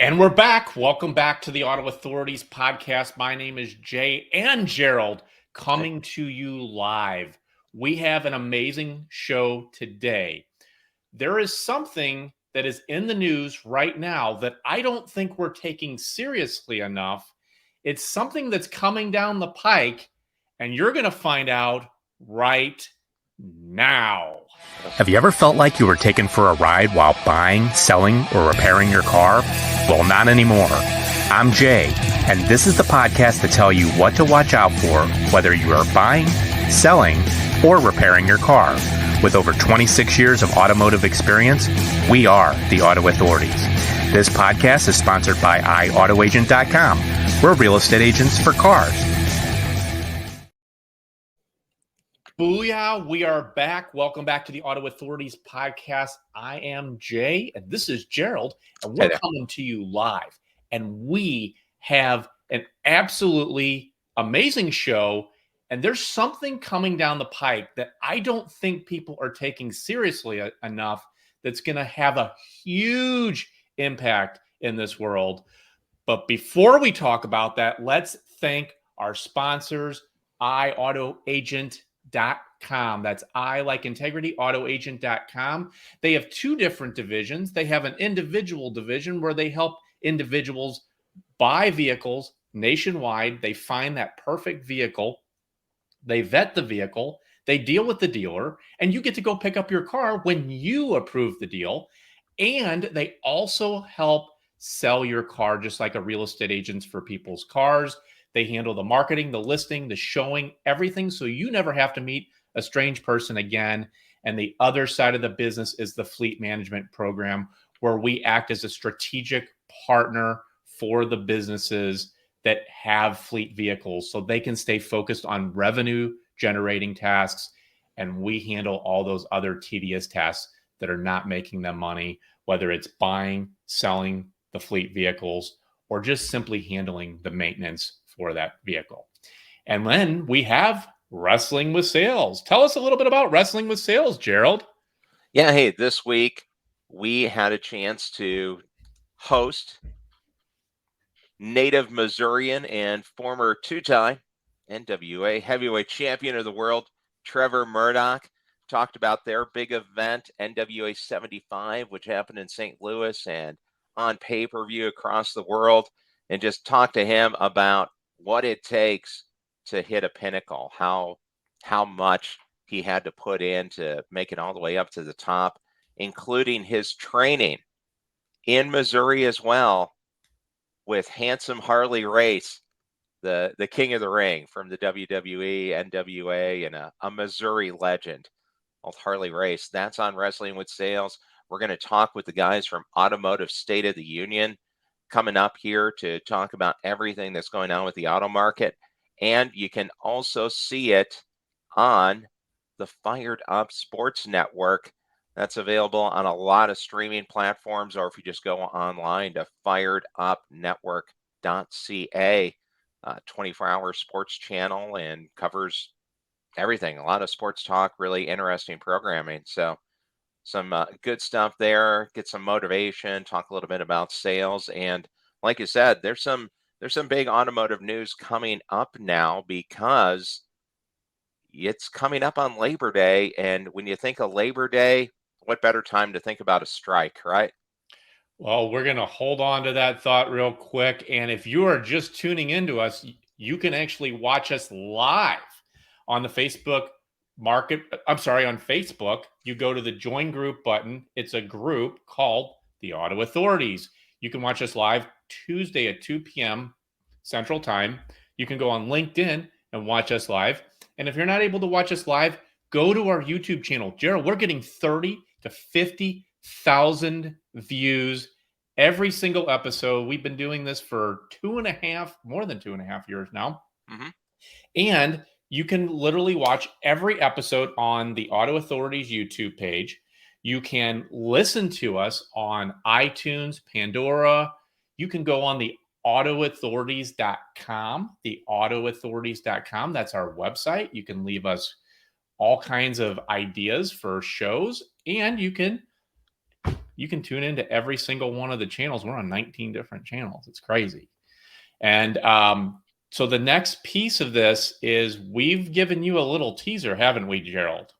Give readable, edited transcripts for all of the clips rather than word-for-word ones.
And we're back. Welcome back to the Auto Authorities podcast. My name is Jay and Gerald, coming to you live. We have an amazing show today. There is something that is in the news right now that I don't think we're taking seriously enough. It's something that's coming down the pike, and you're going to find out right now. Have you ever felt like you were taken for a ride while buying, selling, or repairing your car? Well, not anymore. I'm Jay, and this is the podcast to tell you what to watch out for, whether you are buying, selling, or repairing your car. With over 26 years of automotive experience, we are the Auto Authorities. This podcast is sponsored by iAutoAgent.com. We're real estate agents for cars. Booyah, we are back. Welcome back to the Auto Authorities podcast. I am Jay, and this is Gerald, and we're coming to you live. And we have an absolutely amazing show, and there's something coming down the pike that I don't think people are taking seriously enough that's going to have a huge impact in this world. But before we talk about that, let's thank our sponsors, iAutoAgent.com. That's I like integrity, autoagent.com. They have two different divisions. They have an individual division where they help individuals buy vehicles nationwide. They find that perfect vehicle. They vet the vehicle. They deal with the dealer, and you get to go pick up your car when you approve the deal. And they also help sell your car just like a real estate agents for people's cars. They handle the marketing, the listing, the showing, everything. So you never have to meet a strange person again. And the other side of the business is the fleet management program, where we act as a strategic partner for the businesses that have fleet vehicles so they can stay focused on revenue generating tasks. And we handle all those other tedious tasks that are not making them money, whether it's buying, selling the fleet vehicles, or just simply handling the maintenance for that vehicle. And then we have Wrestling with Sales. Tell us a little bit about Wrestling with Sales, Gerald. Yeah, hey, this week we had a chance to host native Missourian and former two-time NWA heavyweight champion of the world, Trevor Murdoch. Talked about their big event, NWA 75, which happened in St. Louis and on pay-per-view across the world, and just talked to him about what it takes to hit a pinnacle, how much he had to put in to make it all the way up to the top, including his training in Missouri as well with handsome Harley Race, the king of the ring from the WWE, NWA, and a Missouri legend called Harley Race. That's on Wrestling with Sales. We're going to talk with the guys from Automotive State of the Union coming up here to talk about everything that's going on with the auto market. And you can also see it on the Fired Up Sports Network. That's available on a lot of streaming platforms, or if you just go online to firedupnetwork.ca, 24-hour sports channel, and covers everything. A lot of sports talk, really interesting programming. So some good stuff there, get some motivation, talk a little bit about sales. And like you said, there's some big automotive news coming up now, because it's coming up on Labor Day. And when you think of Labor Day, what better time to think about a strike, right? Well, we're going to hold on to that thought real quick. And if you are just tuning into us, you can actually watch us live on the Facebook on Facebook. You go to the join group button. It's a group called the Auto Authorities. You can watch us live Tuesday at 2 p.m. Central Time. You can go on LinkedIn and watch us live. And if you're not able to watch us live, go to our YouTube channel. Gerald, we're getting 30 to 50,000 views every single episode. We've been doing this for more than 2.5 years now. Mm-hmm. And you can literally watch every episode on the Auto Authorities YouTube page. You can listen to us on iTunes, Pandora. You can go on the autoauthorities.com, theautoauthorities.com. That's our website. You can leave us all kinds of ideas for shows, and you can You can tune into every single one of the channels. We're on 19 different channels. It's crazy. And so the next piece of this is we've given you a little teaser, haven't we, Gerald?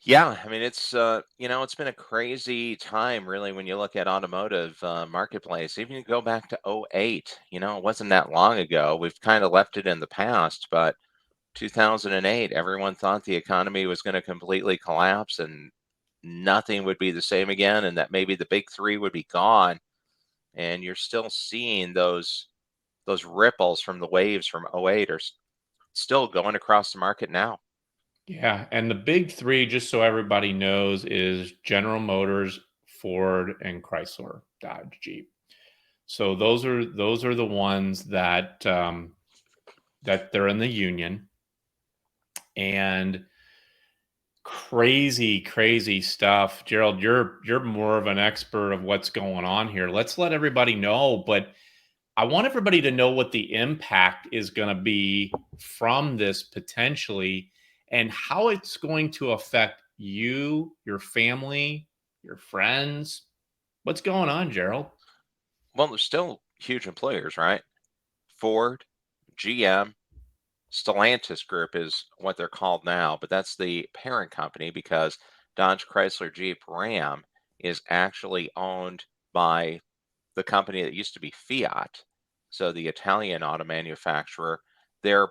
Yeah, I mean, it's it's been a crazy time really when you look at automotive marketplace. Even you go back to '08, it wasn't that long ago. We've kind of left it in the past, but 2008, everyone thought the economy was going to completely collapse and nothing would be the same again, and that maybe the big three would be gone. And you're still seeing those ripples from the waves from '08 are still going across the market now. Yeah, and the big three, just so everybody knows, is General Motors, Ford, and Chrysler, Dodge, Jeep. So those are the ones that that they're in the union, and crazy stuff. Gerald, you're more of an expert of what's going on here. Let's let everybody know, but I want everybody to know what the impact is going to be from this potentially and how it's going to affect you, your family, your friends. What's going on, Gerald? Well, there's still huge employers, right? Ford, GM, Stellantis Group is what they're called now, but that's the parent company because Dodge Chrysler Jeep Ram is actually owned by the company that used to be Fiat. So the Italian auto manufacturer, their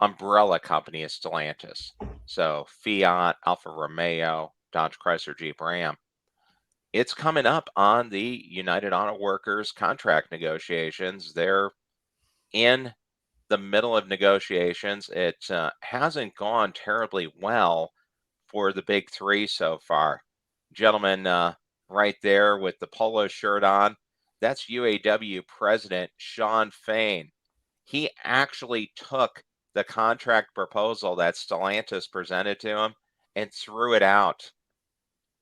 umbrella company is Stellantis. So Fiat, Alfa Romeo, Dodge Chrysler Jeep Ram. It's coming up on the United Auto Workers contract negotiations. They're in the middle of negotiations. It hasn't gone terribly well for the big three so far. Gentleman right there with the polo shirt on, that's UAW President Sean Fain. He actually took the contract proposal that Stellantis presented to him and threw it out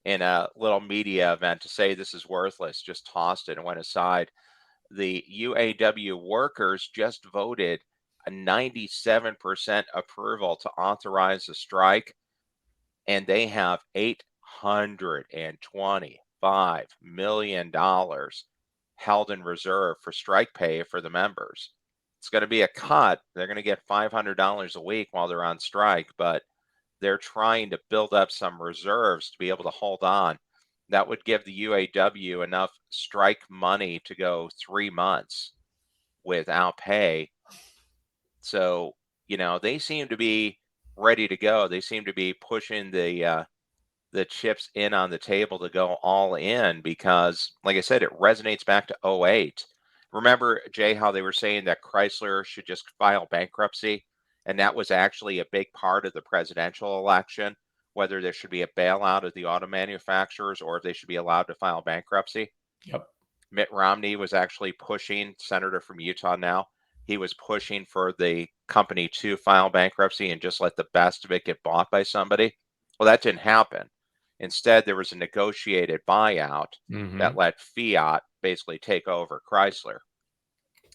in a little media event to say this is worthless, just tossed it and went aside. The UAW workers just voted a 97% approval to authorize the strike, and they have $825 million held in reserve for strike pay for the members. It's going to be a cut. They're going to get $500 a week while they're on strike, but they're trying to build up some reserves to be able to hold on. That would give the UAW enough strike money to go 3 months without pay. So, they seem to be ready to go. They seem to be pushing the chips in on the table to go all in because, like I said, it resonates back to '08. Remember, Jay, how they were saying that Chrysler should just file bankruptcy? And that was actually a big part of the presidential election, whether there should be a bailout of the auto manufacturers or if they should be allowed to file bankruptcy. Yep. Mitt Romney was actually pushing, senator from Utah now, he was pushing for the company to file bankruptcy and just let the best of it get bought by somebody. Well, that didn't happen. Instead, there was a negotiated buyout that let Fiat basically take over Chrysler,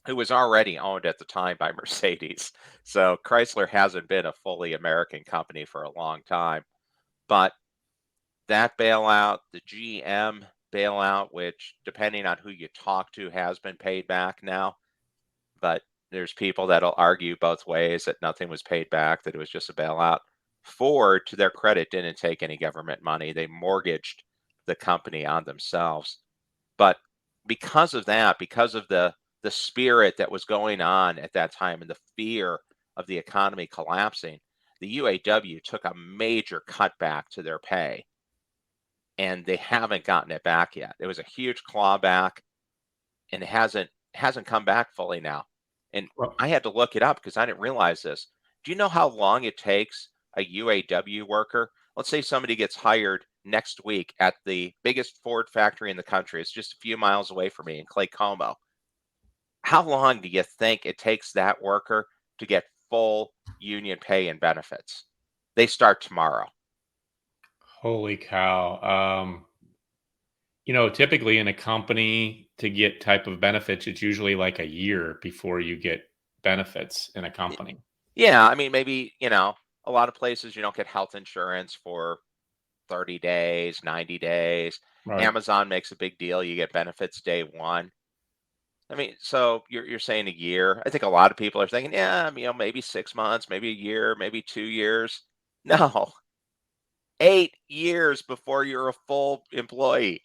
who was already owned at the time by Mercedes. So Chrysler hasn't been a fully American company for a long time. But that bailout, the GM bailout, which depending on who you talk to has been paid back now, but there's people that'll argue both ways that nothing was paid back, that it was just a bailout. Ford, to their credit, didn't take any government money. They mortgaged the company on themselves. But because of that, because of the spirit that was going on at that time and the fear of the economy collapsing, the UAW took a major cutback to their pay. And they haven't gotten it back yet. It was a huge clawback and it hasn't come back fully now. And I had to look it up because I didn't realize this. Do you know how long it takes a UAW worker? Let's say somebody gets hired next week at the biggest Ford factory in the country. It's just a few miles away from me in Clay Como. How long do you think it takes that worker to get full union pay and benefits? They start tomorrow. Holy cow. Typically in a company to get type of benefits, it's usually like a year before you get benefits in a company. Yeah, I mean, maybe, a lot of places you don't get health insurance for 30 days, 90 days. Right. Amazon makes a big deal. You get benefits day one. I mean, so you're saying a year. I think a lot of people are thinking, yeah, maybe 6 months, maybe a year, maybe 2 years. No, 8 years before you're a full employee.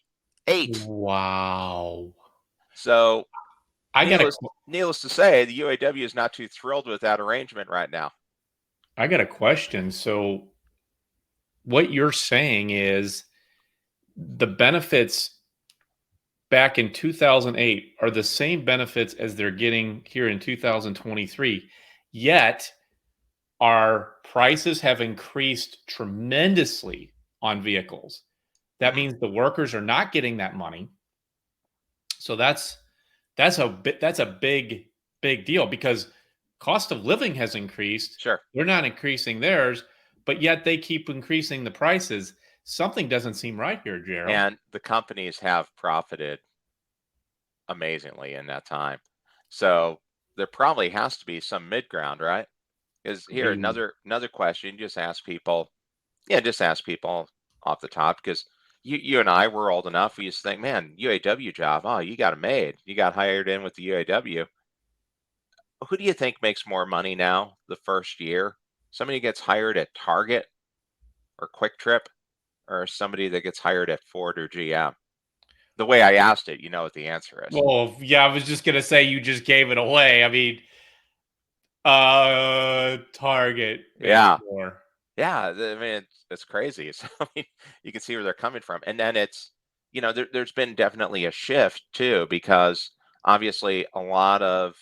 8. Wow. So I got a needless to say, the UAW is not too thrilled with that arrangement right now. I got a question. So what you're saying is the benefits back in 2008 are the same benefits as they're getting here in 2023. Yet our prices have increased tremendously on vehicles. That means the workers are not getting that money. So that's a big deal because cost of living has increased. Sure. They're not increasing theirs, but yet they keep increasing the prices. Something doesn't seem right here, Gerald. And the companies have profited amazingly in that time. So there probably has to be some mid ground, right? Is here another question. Just ask people. Yeah, just ask people off the top because you and I were old enough. We used to think, man, UAW job. Oh, you got it made. You got hired in with the UAW. Who do you think makes more money now the first year? Somebody gets hired at Target or Quick Trip, or somebody that gets hired at Ford or GM? The way I asked it, you know what the answer is. Well, yeah, I was just gonna say you just gave it away. I mean, Target maybe Yeah. more. Yeah, I mean, it's crazy. So, I mean, you can see where they're coming from. And then it's, there's been definitely a shift too, because obviously a lot of,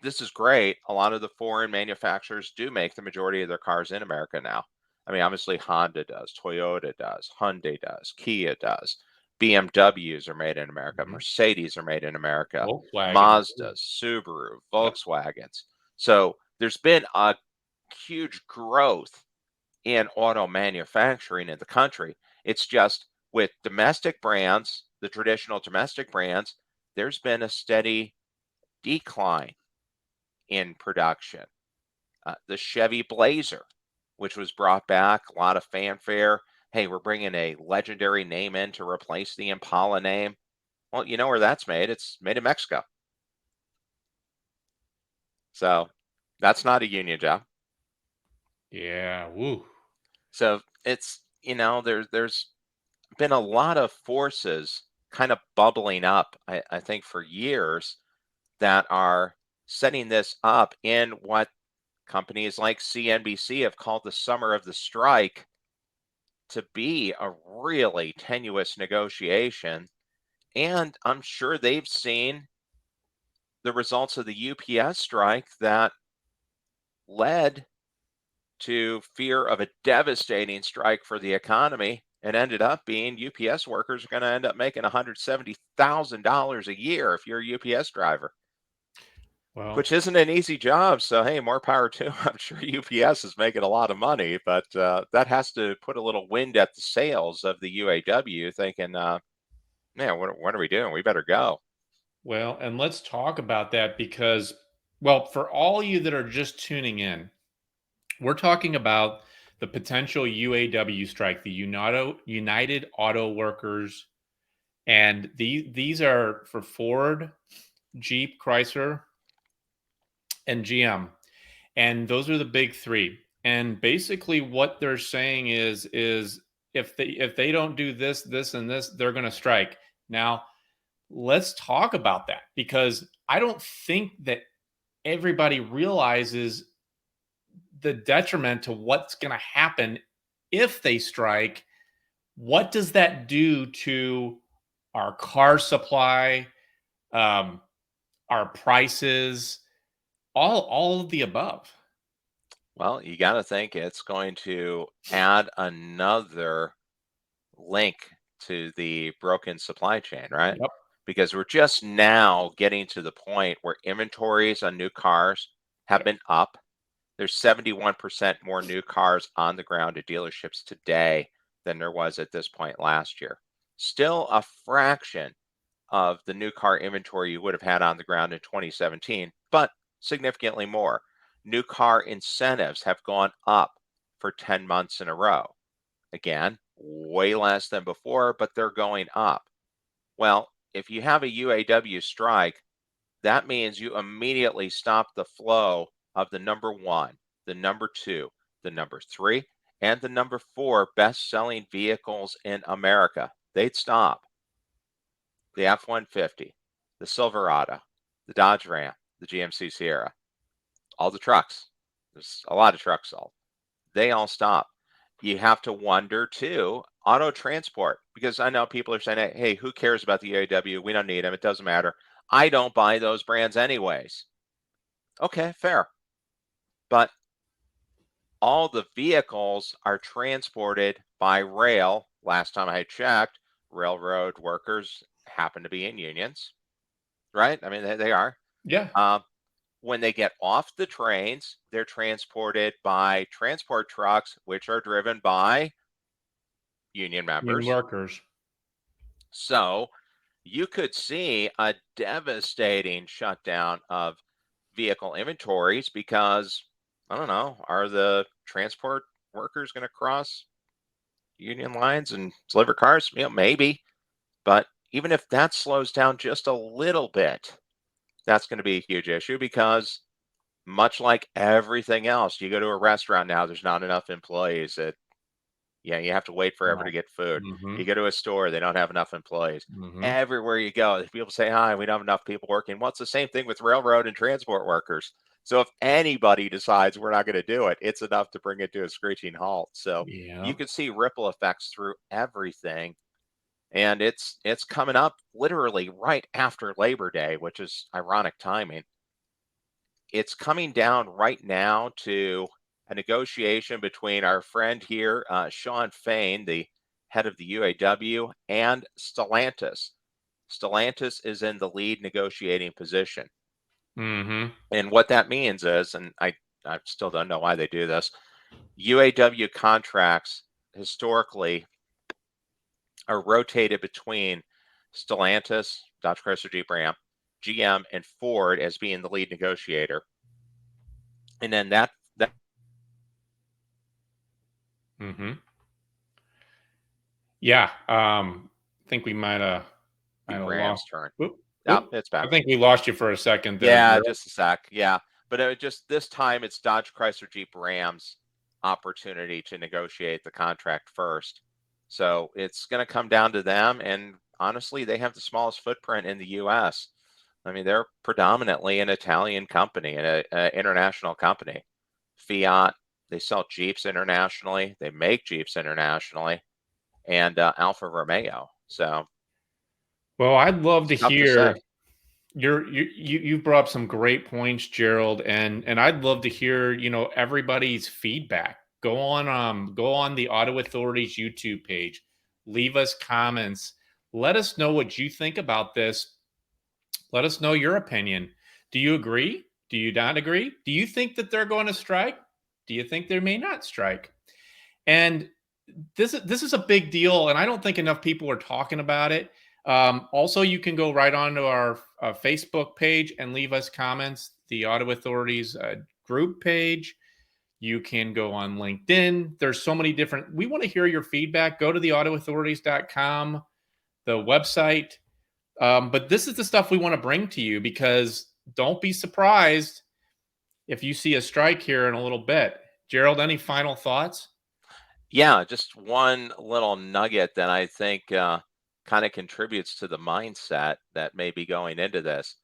this is great, a lot of the foreign manufacturers do make the majority of their cars in America now. I mean, obviously Honda does, Toyota does, Hyundai does, Kia does, BMWs are made in America, Mhm. Mercedes are made in America, Volkswagen. Mazdas, Subaru, Yep. Volkswagens. So there's been a huge growth in auto manufacturing in the country. It's just with domestic brands, the traditional domestic brands, there's been a steady decline in production. The Chevy Blazer, which was brought back, a lot of fanfare. Hey, we're bringing a legendary name in to replace the Impala name. Well, you know where that's made? It's made in Mexico. So that's not a union job. Yeah. Woo. So it's, there's been a lot of forces kind of bubbling up, I think, for years that are setting this up in what companies like CNBC have called the summer of the strike to be a really tenuous negotiation. And I'm sure they've seen the results of the UPS strike that led to fear of a devastating strike for the economy and ended up being UPS workers are going to end up making $170,000 a year if you're a UPS driver, Well, which isn't an easy job. So, hey, more power to them. I'm sure UPS is making a lot of money, but that has to put a little wind at the sails of the UAW thinking, man, what are we doing? We better go. well, and let's talk about that because, well, for all you that are just tuning in, we're talking about the potential UAW strike, the United Auto Workers, and these are for Ford, Jeep, Chrysler, and GM, and those are the big three. And basically, what they're saying is if they don't do this, this, and this, they're going to strike. Now, let's talk about that because I don't think that everybody realizes the detriment to what's going to happen if they strike. What does that do to our car supply, um, our prices, all of the above? Well, you got to think it's going to add another link to the broken supply chain, right? Yep. Because we're just now getting to the point where inventories on new cars have Yep. been up. There's 71% more new cars on the ground at dealerships today than there was at this point last year. Still a fraction of the new car inventory you would have had on the ground in 2017, but significantly more. New car incentives have gone up for 10 months in a row. Again, way less than before, but they're going up. Well, if you have a UAW strike, that means you immediately stop the flow of the number 1, the number 2, the number 3, and the number 4 best-selling vehicles in America. They'd stop. The F-150, the Silverado, the Dodge Ram, the GMC Sierra, all the trucks. There's a lot of trucks sold. They all stop. You have to wonder too, auto transport, because I know people are saying, hey, who cares about the UAW? We don't need them. It doesn't matter. I don't buy those brands anyways. Okay, fair. But all the vehicles are transported by rail. Last time I checked, railroad workers happen to be in unions, right? I mean, they are. Yeah. When they get off the trains, they're transported by transport trucks, which are driven by union Union members. workers. So you could see a devastating shutdown of vehicle inventories because, I don't know, are the transport workers going to cross union lines and deliver cars? Maybe. But even if that slows down just a little bit, that's going to be a huge issue because much like everything else, you go to a restaurant now, there's not enough employees. You have to wait forever to get food. Mm-hmm. You go to a store, they don't have enough employees. Mm-hmm. Everywhere you go, people say, hi, we don't have enough people working. Well, it's the same thing with railroad and transport workers. So if anybody decides we're not going to do it, it's enough to bring it to a screeching halt. So Yeah. you can see ripple effects through everything. And it's coming up literally right after Labor Day, which is ironic timing. It's coming down right now to a negotiation between our friend here, Sean Fain, the head of the UAW, and Stellantis. Stellantis is in the lead negotiating position. Mm-hmm. And what that means is, and I still don't know why they do this, UAW contracts historically are rotated between Stellantis, Dodge Chrysler Jeep Ram, GM, and Ford as being the lead negotiator. And then that Mm-hmm. Yeah. I think we might have Rams lost. turn. Oop, Yeah, oop. it's back. I think we lost you for a second there. Yeah, Gerald. just a sec. Yeah. But it just this time it's Dodge Chrysler Jeep Rams opportunity to negotiate the contract first. So it's going to come down to them. And honestly, they have the smallest footprint in the US. I mean, they're predominantly an Italian company and an international company. Fiat, they sell Jeeps internationally, they make Jeeps internationally, and Alfa Romeo. So, Well, I'd love to tough to say. hear you brought up some great points, Gerald, and I'd love to hear, everybody's feedback. Go on the Auto Authorities YouTube page, leave us comments, let us know what you think about this. Let us know your opinion. Do you agree? Do you not agree? Do you think that they're going to strike? Do you think they may not strike? And this is a big deal, and I don't think enough people are talking about it. Also, you can go right onto our Facebook page and leave us comments. The Auto Authorities group page. You can go on LinkedIn. There's so many different. We want to hear your feedback. Go to the autoauthorities.com, the website. But this is the stuff we want to bring to you because don't be surprised if you see a strike here in a little bit. Gerald, any final thoughts? Yeah, just one little nugget that I think kind of contributes to the mindset that may be going into this.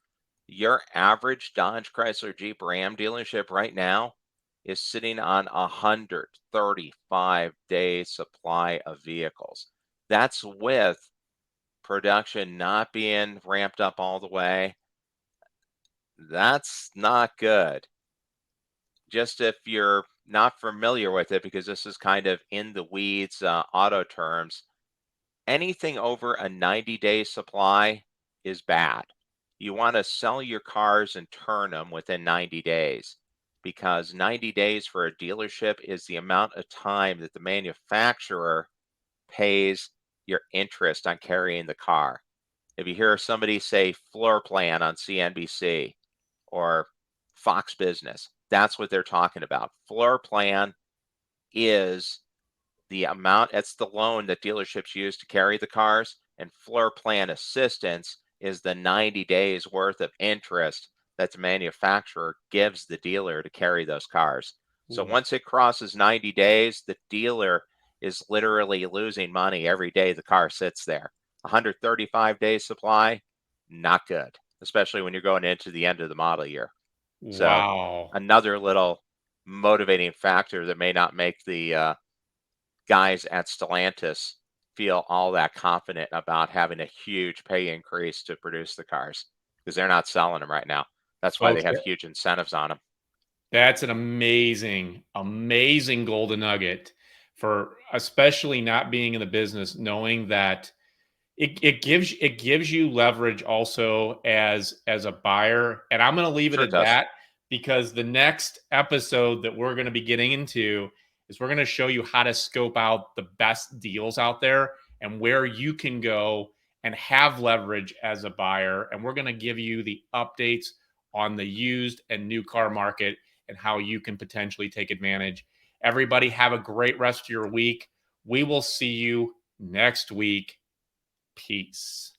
Your average Dodge Chrysler Jeep Ram dealership right now is sitting on 135-day supply of vehicles. That's with production not being ramped up all the way. That's not good. Just if you're not familiar with it, because this is kind of in the weeds auto terms, anything over a 90-day supply is bad. You want to sell your cars and turn them within 90 days because 90 days for a dealership is the amount of time that the manufacturer pays your interest on carrying the car. If you hear somebody say floor plan on CNBC or Fox Business, that's what they're talking about. Floor plan is the amount, it's the loan that dealerships use to carry the cars, and floor plan assistance is the 90 days worth of interest that the manufacturer gives the dealer to carry those cars. So once it crosses 90 days, the dealer is literally losing money every day the car sits there. 135 days supply, not good, especially when you're going into the end of the model year. So Wow. another little motivating factor that may not make the guys at Stellantis feel all that confident about having a huge pay increase to produce the cars, because they're not selling them right now. That's why they Folks, have huge incentives on them. that's an amazing, amazing golden nugget for especially not being in the business, knowing that it gives you leverage also as a buyer. And I'm going to leave it Sure at does. that, because the next episode that we're going to be getting into is we're going to show you how to scope out the best deals out there and where you can go and have leverage as a buyer. And we're going to give you the updates on the used and new car market and how you can potentially take advantage. Everybody have a great rest of your week. We will see you next week. Peace.